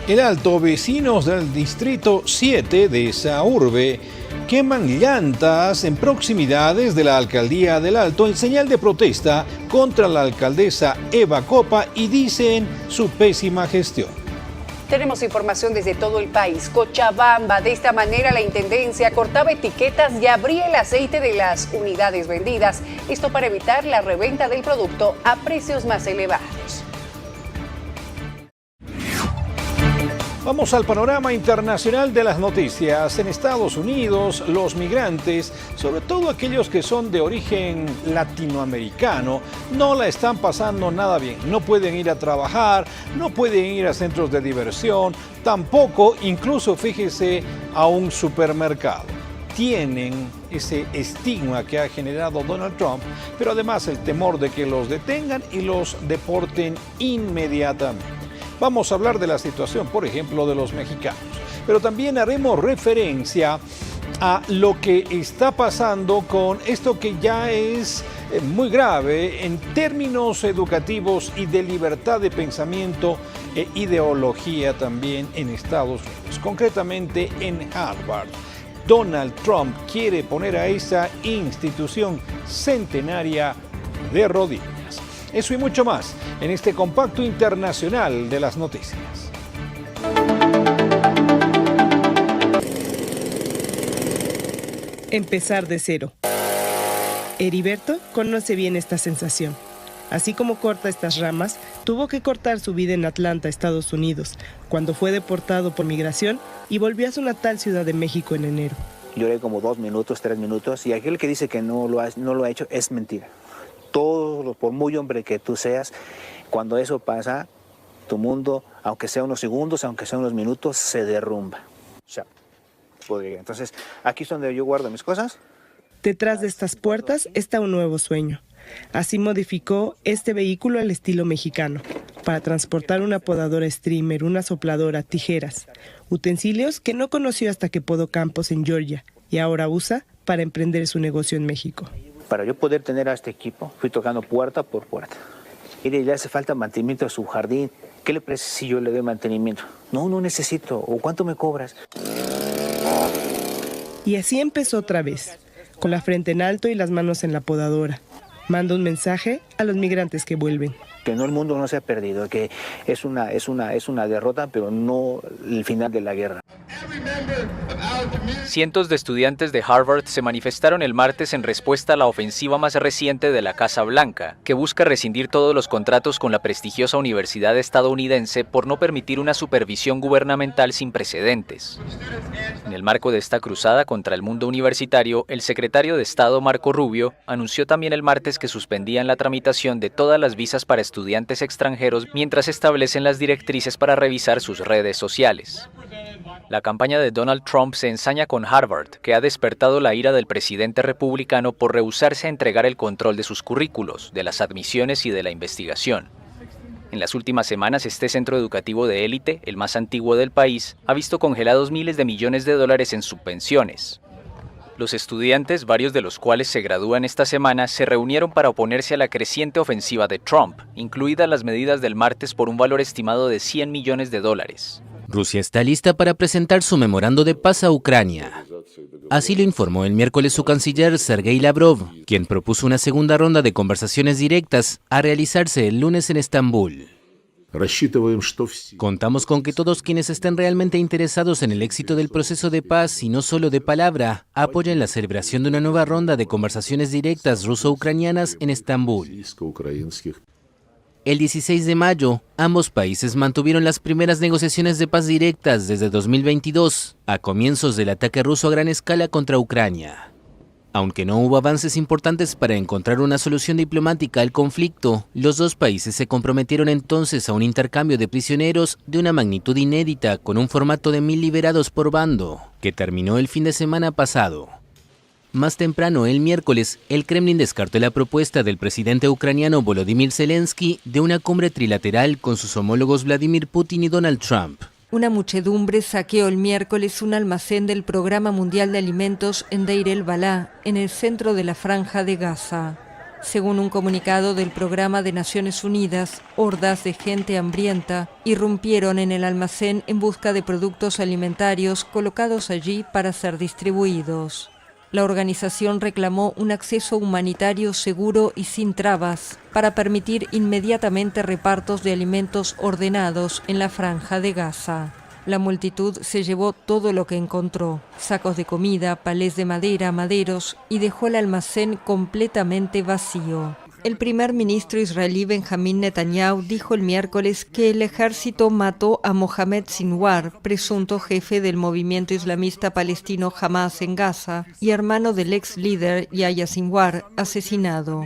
El Alto, vecinos del distrito 7 de esa urbe queman llantas en proximidades de la alcaldía del Alto en señal de protesta contra la alcaldesa Eva Copa y dicen su pésima gestión. Tenemos información desde todo el país. Cochabamba, de esta manera la intendencia cortaba etiquetas y abría el aceite de las unidades vendidas. Esto para evitar la reventa del producto a precios más elevados. Vamos al panorama internacional de las noticias. En Estados Unidos, los migrantes, sobre todo aquellos que son de origen latinoamericano, no la están pasando nada bien. No pueden ir a trabajar, no pueden ir a centros de diversión, tampoco, incluso fíjese, a un supermercado. Tienen ese estigma que ha generado Donald Trump, pero además el temor de que los detengan y los deporten inmediatamente. Vamos a hablar de la situación, por ejemplo, de los mexicanos, pero también haremos referencia a lo que está pasando con esto que ya es muy grave en términos educativos y de libertad de pensamiento e ideología también en Estados Unidos, concretamente en Harvard. Donald Trump quiere poner a esa institución centenaria de rodillas. Eso y mucho más en este compacto internacional de las noticias. Empezar de cero. Heriberto conoce bien esta sensación. Así como corta estas ramas, tuvo que cortar su vida en Atlanta, Estados Unidos, cuando fue deportado por migración y volvió a su natal Ciudad de México en enero. Lloré como 2 minutos, 3 minutos, y aquel que dice que no lo ha hecho es mentira. Todo, por muy hombre que tú seas, cuando eso pasa, tu mundo, aunque sea unos segundos, aunque sea unos minutos, se derrumba. O sea, entonces, aquí es donde yo guardo mis cosas. Detrás de estas puertas está un nuevo sueño. Así modificó este vehículo al estilo mexicano. para transportar una podadora streamer, una sopladora, tijeras, utensilios que no conoció hasta que podó campos en Georgia y ahora usa para emprender su negocio en México. Para yo poder tener a este equipo, fui tocando puerta por puerta. Mire, le hace falta mantenimiento a su jardín. ¿Qué le parece si yo le doy mantenimiento? No, no necesito. ¿O cuánto me cobras? Y así empezó otra vez, con la frente en alto y las manos en la podadora. Manda un mensaje a los migrantes que vuelven. Que no, el mundo no se ha perdido, que es una derrota, pero no el final de la guerra. Cientos de estudiantes de Harvard se manifestaron el martes en respuesta a la ofensiva más reciente de la Casa Blanca, que busca rescindir todos los contratos con la prestigiosa universidad estadounidense por no permitir una supervisión gubernamental sin precedentes. En el marco de esta cruzada contra el mundo universitario, el secretario de Estado Marco Rubio anunció también el martes que suspendían la tramitación de todas las visas para estudiantes extranjeros mientras establecen las directrices para revisar sus redes sociales. La campaña de Donald Trump se ensaña con Harvard, que ha despertado la ira del presidente republicano por rehusarse a entregar el control de sus currículos, de las admisiones y de la investigación. En las últimas semanas, este centro educativo de élite, el más antiguo del país, ha visto congelados miles de millones de dólares en subvenciones. Los estudiantes, varios de los cuales se gradúan esta semana, se reunieron para oponerse a la creciente ofensiva de Trump, incluidas las medidas del martes por un valor estimado de $100 millones. Rusia está lista para presentar su memorando de paz a Ucrania. Así lo informó el miércoles su canciller Sergei Lavrov, quien propuso una segunda ronda de conversaciones directas a realizarse el lunes en Estambul. Contamos con que todos quienes estén realmente interesados en el éxito del proceso de paz y no solo de palabra, apoyen la celebración de una nueva ronda de conversaciones directas ruso-ucranianas en Estambul. El 16 de mayo, ambos países mantuvieron las primeras negociaciones de paz directas desde 2022, a comienzos del ataque ruso a gran escala contra Ucrania. Aunque no hubo avances importantes para encontrar una solución diplomática al conflicto, los dos países se comprometieron entonces a un intercambio de prisioneros de una magnitud inédita con un formato de 1.000 liberados por bando, que terminó el fin de semana pasado. Más temprano, el miércoles, el Kremlin descartó la propuesta del presidente ucraniano Volodymyr Zelensky de una cumbre trilateral con sus homólogos Vladimir Putin y Donald Trump. Una muchedumbre saqueó el miércoles un almacén del Programa Mundial de Alimentos en Deir el-Balá, en el centro de la Franja de Gaza. Según un comunicado del Programa de Naciones Unidas, hordas de gente hambrienta irrumpieron en el almacén en busca de productos alimentarios colocados allí para ser distribuidos. La organización reclamó un acceso humanitario seguro y sin trabas para permitir inmediatamente repartos de alimentos ordenados en la Franja de Gaza. La multitud se llevó todo lo que encontró, sacos de comida, palés de madera, maderos, y dejó el almacén completamente vacío. El primer ministro israelí Benjamín Netanyahu dijo el miércoles que el ejército mató a Mohamed Sinwar, presunto jefe del movimiento islamista palestino Hamas en Gaza y hermano del ex líder Yahya Sinwar, asesinado.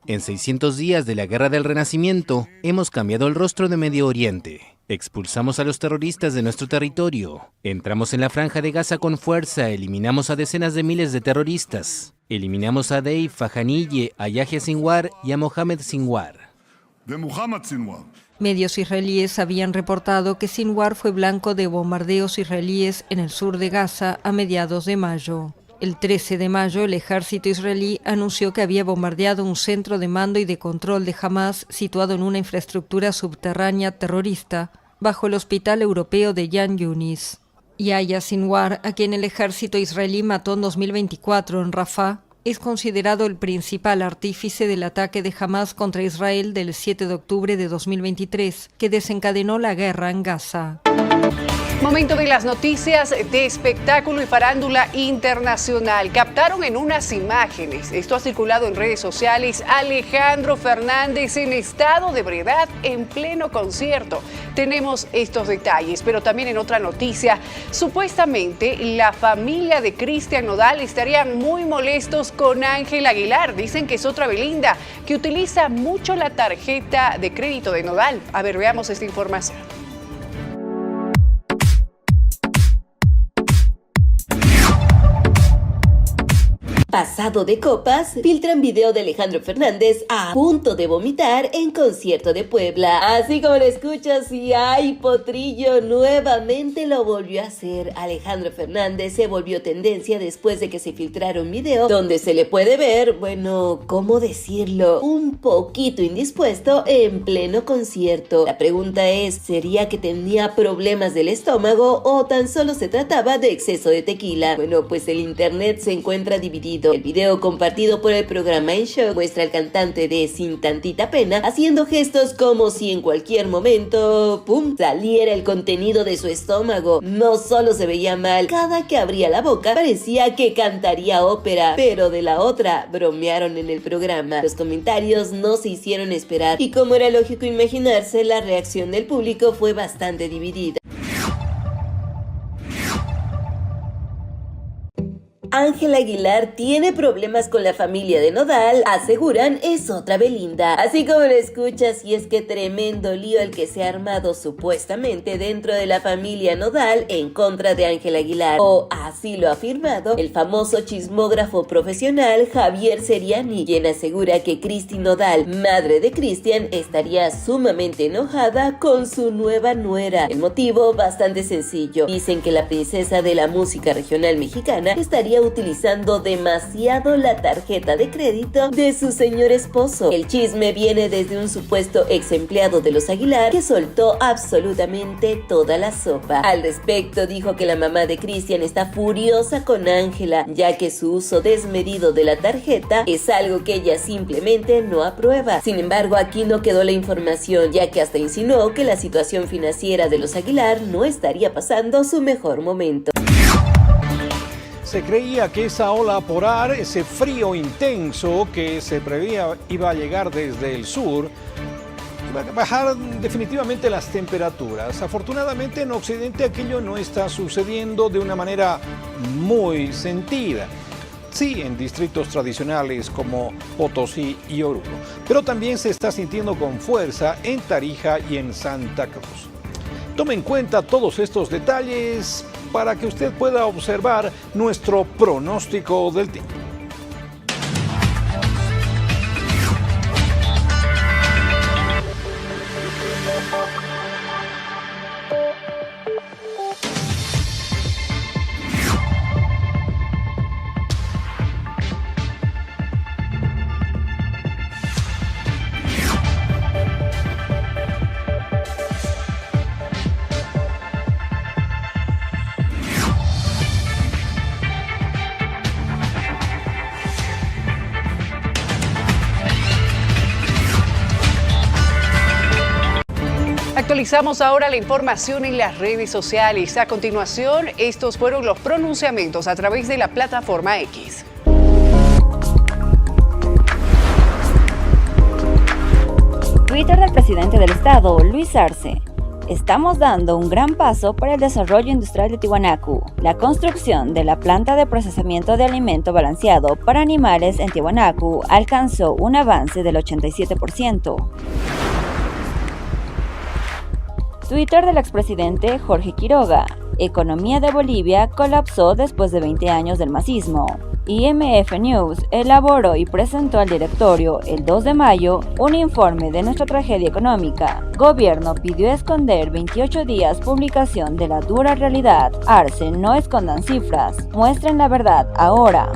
En 600 días de la Guerra del Renacimiento, hemos cambiado el rostro de Medio Oriente. Expulsamos a los terroristas de nuestro territorio. Entramos en la Franja de Gaza con fuerza, eliminamos a decenas de miles de terroristas. Eliminamos a Deif, a Haniyeh, a Yahya Sinwar y a Mohamed Sinwar. Medios israelíes habían reportado que Sinwar fue blanco de bombardeos israelíes en el sur de Gaza a mediados de mayo. El 13 de mayo, el ejército israelí anunció que había bombardeado un centro de mando y de control de Hamas situado en una infraestructura subterránea terrorista bajo el Hospital Europeo de Yan Yunis. Yahya Sinwar, a quien el ejército israelí mató en 2024 en Rafah, es considerado el principal artífice del ataque de Hamas contra Israel del 7 de octubre de 2023, que desencadenó la guerra en Gaza. Momento de las noticias de espectáculo y farándula internacional. Captaron en unas imágenes, esto ha circulado en redes sociales, Alejandro Fernández en estado de ebriedad en pleno concierto. Tenemos estos detalles, pero también en otra noticia, supuestamente la familia de Cristian Nodal estarían muy molestos con Ángel Aguilar. Dicen que es otra Belinda, que utiliza mucho la tarjeta de crédito de Nodal. A ver, veamos esta información. pasado de copas, filtran video de Alejandro Fernández a punto de vomitar en concierto de Puebla. Así como lo escuchas, y ay, potrillo, nuevamente lo volvió a hacer. Alejandro Fernández se volvió tendencia después de que se filtrara un video donde se le puede ver, bueno, ¿cómo decirlo? Un poquito indispuesto en pleno concierto. La pregunta es, ¿sería que tenía problemas del estómago o tan solo se trataba de exceso de tequila? Bueno, pues el internet se encuentra dividido. El video compartido por el programa En Shock muestra al cantante de Sin Tantita Pena haciendo gestos como si en cualquier momento, ¡pum!, saliera el contenido de su estómago. No solo se veía mal, cada que abría la boca parecía que cantaría ópera, pero de la otra bromearon en el programa. Los comentarios no se hicieron esperar y, como era lógico imaginarse, la reacción del público fue bastante dividida. Ángela Aguilar tiene problemas con la familia de Nodal, aseguran es otra Belinda. Así como lo escuchas, y es que tremendo lío el que se ha armado supuestamente dentro de la familia Nodal en contra de Ángela Aguilar, o así lo ha afirmado el famoso chismógrafo profesional Javier Seriani, quien asegura que Cristi Nodal, madre de Cristian, estaría sumamente enojada con su nueva nuera. El motivo bastante sencillo: dicen que la princesa de la música regional mexicana estaría utilizando demasiado la tarjeta de crédito de su señor esposo. El chisme viene desde un supuesto ex empleado de los Aguilar que soltó absolutamente toda la sopa. Al respecto, dijo que la mamá de Cristian está furiosa con Ángela, ya que su uso desmedido de la tarjeta es algo que ella simplemente no aprueba. Sin embargo, aquí no quedó la información, ya que hasta insinuó que la situación financiera de los Aguilar no estaría pasando su mejor momento. Se creía que esa ola polar, ese frío intenso que se preveía iba a llegar desde el sur, iba a bajar definitivamente las temperaturas. Afortunadamente en Occidente aquello no está sucediendo de una manera muy sentida. Sí, en distritos tradicionales como Potosí y Oruro, pero también se está sintiendo con fuerza en Tarija y en Santa Cruz. Tome en cuenta todos estos detalles para que usted pueda observar nuestro pronóstico del tiempo. Actualizamos ahora la información en las redes sociales. A continuación, estos fueron los pronunciamientos a través de la plataforma X. Twitter del presidente del estado, Luis Arce. Estamos dando un gran paso para el desarrollo industrial de Tiwanaku. La construcción de la planta de procesamiento de alimento balanceado para animales en Tiwanaku alcanzó un avance del 87%. Twitter del expresidente Jorge Quiroga. Economía de Bolivia colapsó después de 20 años del masismo. IMF News elaboró y presentó al directorio el 2 de mayo un informe de nuestra tragedia económica. Gobierno pidió esconder 28 días publicación de la dura realidad. Arce, no escondan cifras, muestren la verdad ahora.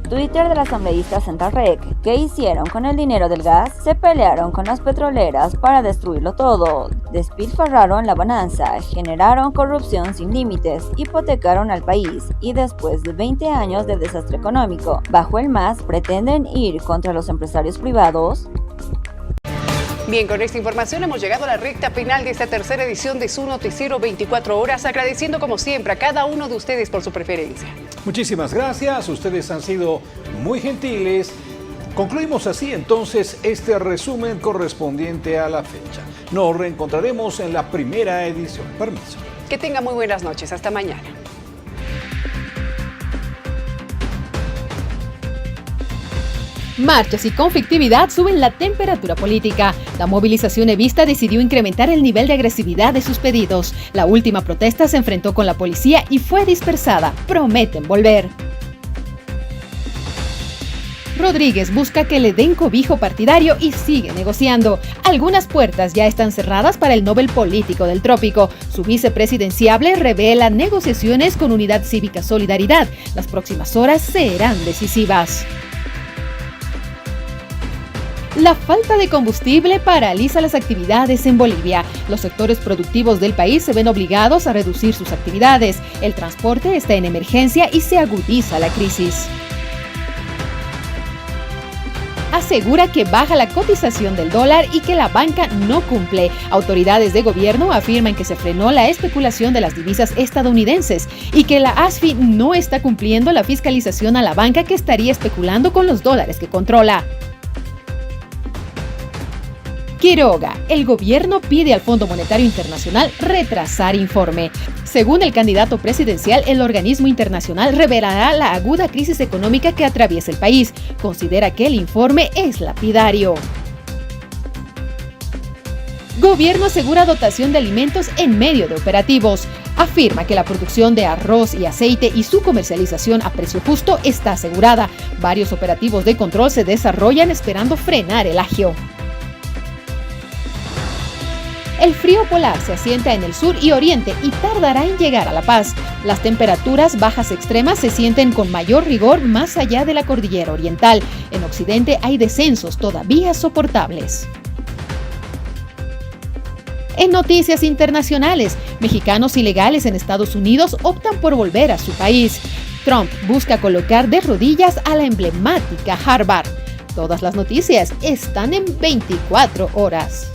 Twitter del asambleísta Centarrec. ¿Qué hicieron con el dinero del gas? Se pelearon con las petroleras para destruirlo todo, despilfarraron la bonanza, generaron corrupción sin límites, hipotecaron al país y después de 20 años de desastre económico, bajo el MAS pretenden ir contra los empresarios privados. Bien, con esta información hemos llegado a la recta final de esta tercera edición de su noticiero 24 horas, agradeciendo como siempre a cada uno de ustedes por su preferencia. Muchísimas gracias, ustedes han sido muy gentiles. Concluimos así entonces este resumen correspondiente a la fecha. Nos reencontraremos en la primera edición. Permiso. Que tengan muy buenas noches, hasta mañana. Marchas y conflictividad suben la temperatura política. La movilización evista decidió incrementar el nivel de agresividad de sus pedidos. La última protesta se enfrentó con la policía y fue dispersada. Prometen volver. Rodríguez busca que le den cobijo partidario y sigue negociando. Algunas puertas ya están cerradas para el Nobel Político del Trópico. Su vicepresidenciable revela negociaciones con Unidad Cívica Solidaridad. Las próximas horas serán decisivas. La falta de combustible paraliza las actividades en Bolivia. Los sectores productivos del país se ven obligados a reducir sus actividades. El transporte está en emergencia y se agudiza la crisis. Asegura que baja la cotización del dólar y que la banca no cumple. Autoridades de gobierno afirman que se frenó la especulación de las divisas estadounidenses y que la ASFI no está cumpliendo la fiscalización a la banca que estaría especulando con los dólares que controla. Quiroga, el gobierno pide al Fondo Monetario Internacional retrasar informe. Según el candidato presidencial, el organismo internacional revelará la aguda crisis económica que atraviesa el país. Considera que el informe es lapidario. Gobierno asegura dotación de alimentos en medio de operativos. Afirma que la producción de arroz y aceite y su comercialización a precio justo está asegurada. Varios operativos de control se desarrollan esperando frenar el agio. El frío polar se asienta en el sur y oriente y tardará en llegar a La Paz. Las temperaturas bajas extremas se sienten con mayor rigor más allá de la cordillera oriental. En occidente hay descensos todavía soportables. En noticias internacionales, mexicanos ilegales en Estados Unidos optan por volver a su país. Trump busca colocar de rodillas a la emblemática Harvard. Todas las noticias están en 24 horas.